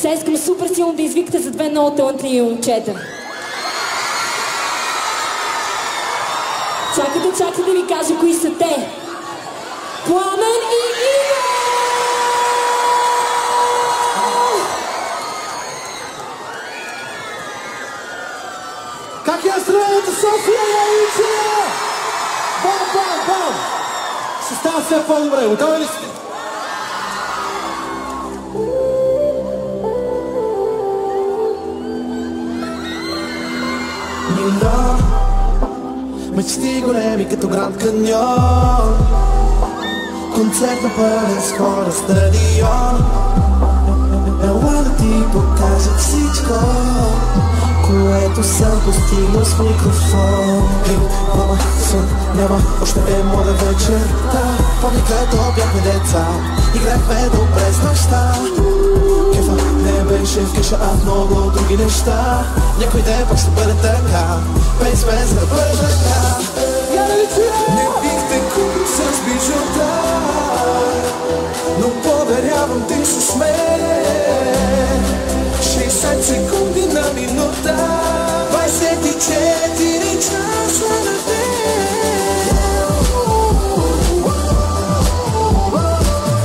Сега искам супер силно да извикате за две много талантливи момчета. Чакайте да ви кажа кои са те. Пламен и Иво! Как е настроението, София, Яличия? Бам, бам, бам! Ще става все по-добре. Готови ли сте? Мечти големи като Гранд Каньон, концерт на пълен с хора, стадион. Ела да ти покажа всичко, което съм постигнал с микрофон. Мама, сън, няма, още е млада вечерта. Помни като бяхме деца, играхме добре с нощта. Кефа не беше в кеша, а много други неща. Някой ден пак ще бъде така, без мен за да бъде така. Не бих те купил с бижута, но поверявам ти с мен. 60 секунди на минута, 24 часа на ден.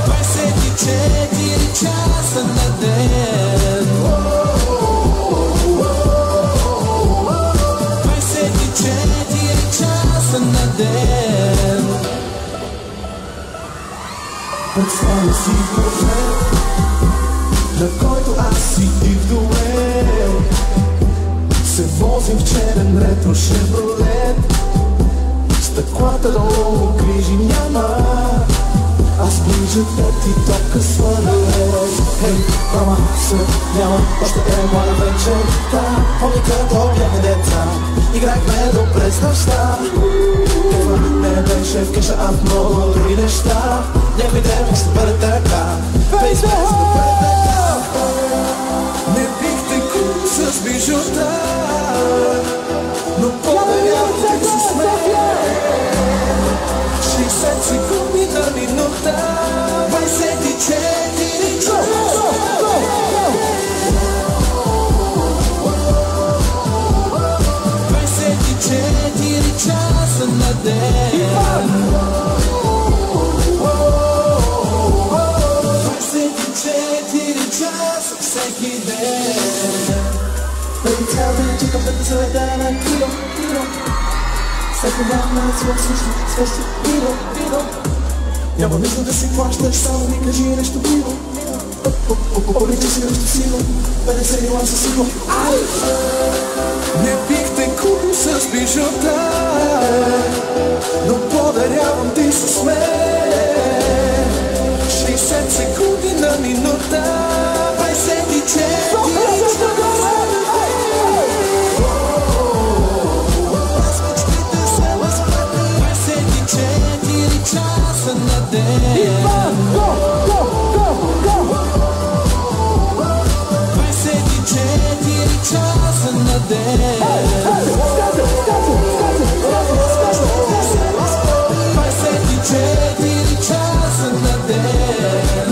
24 часа на ден. 24 часа на ден. Представя си проблем, на който аз си ти вдовел. Се возим в черен ретро шевролет, стъклата долу грижи няма. Аз ближа те ти тока свалят. Хей, мама, сън, няма, още е млада вечерта. Помни като бяхме деца, играхме добре с нощта. Кефа не беше в кеша, а в много други неща. Някой ден ще бъде така, без да бъде така. Не бих те купил с бижута, но поверявам ти с мен. 60 секунди на минута, 24 часа. 24 часа на ден. 24 часа всеки ден. Преди цял ден чекам да те заведа на кило. Всеки ден на своя слушни свещи пиво. Няма нужда да си плащаш, само ми кажи нещо пиво. Обичай си нещо сило, 50 лан със сило. Не бих те купил с бижута, но подарявам ти с мен. 60 секунди на минута, 24 часа на ден. 24 часа на ден. 24 часа на ден.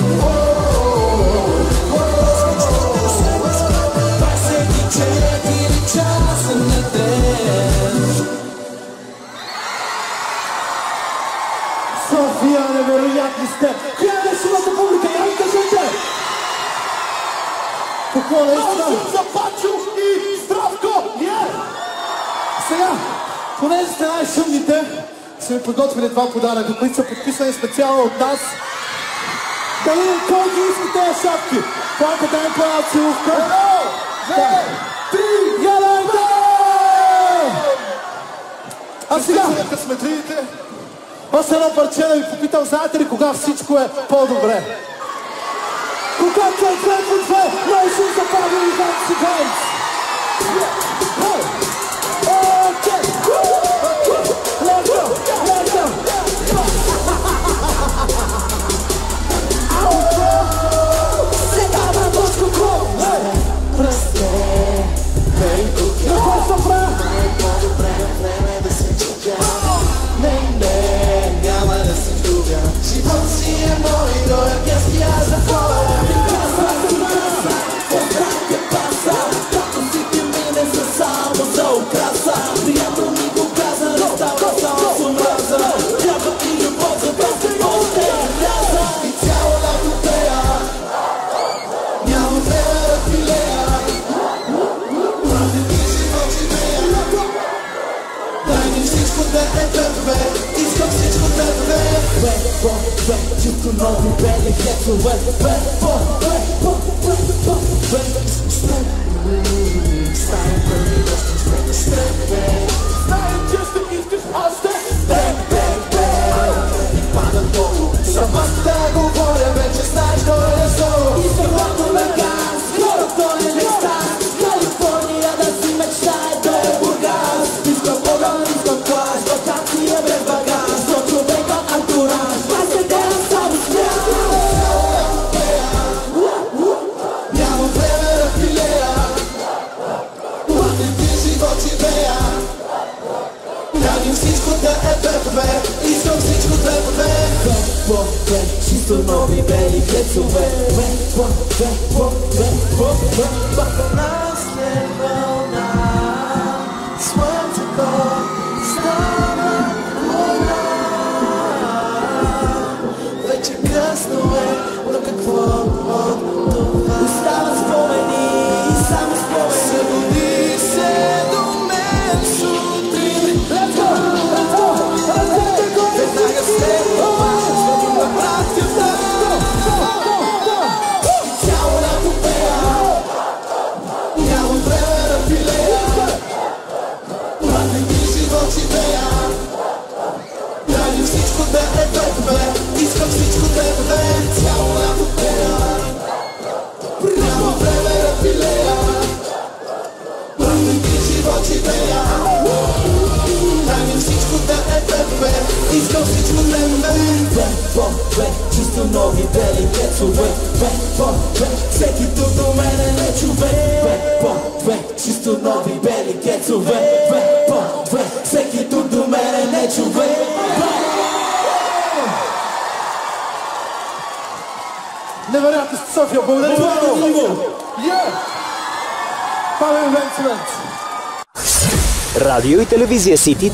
24 часа на ден. София, невероятни сте! Коя е силната публика? Я ви кажете! Какво наистина? Аз съм за Пачо и Здравко! Сега, понеже сте най-шумните, сме подготвили два подаръка, които са подписани специално от нас. Да видим кой ги иска тези шапки. Фанка, дай ми по-една целувка. 1, 2, 3, ялайте! А сега, късметлиите, още едно парче да ви попитам, знаете ли кога всичко е по-добре? Когато е две по две, нощи западали Ванси Ванс! Окей! Let's go! Let's go! Седава точко кол! Пръсте! На кой съм прав? По-добре време да се чука. Не, няма да се чука. Живот си е мой, но е пяски аз за хора. чисто нови бели хецове. Стаем първи дъщи света с тебе. Стаем често искаш още. Падат долу, сама да говоря, вече знаеш кой е зло. Искам лято Вегас, скоро той е Нестас. Калифорния да си мечтае да е Бургас. Искам огън, искам плаж, вакансия без багаж. Сто човека антураж, аз се дера само с тях. Нямам време да пилея, пътните живот живея. Нямам всичко да е две, искам всичко две. Чисто нови бели хецове. Вълна след вълна, слънцето стана луна. Вече късно е, но какво от това? Остават спомени и само спомени. Събуди се до мен сутрин. Let's go! Веднага след това звъним на братята. Цяло лято пея, нямам време да пилея. Празник и живот живея. Дали всичко да е две, искам всичко две. Цяло лято пея, нямам време да пилея. Празник и живот живея. Дали всичко да е две, искам всичко две. Чисто нови бели хецове. Всеки тук до мене не чуве. Чисто нови бели хецове. Всеки тук до мене не чуве. Невероятно София, благодаря много! Павел Венцелец! Радио и телевизия Сити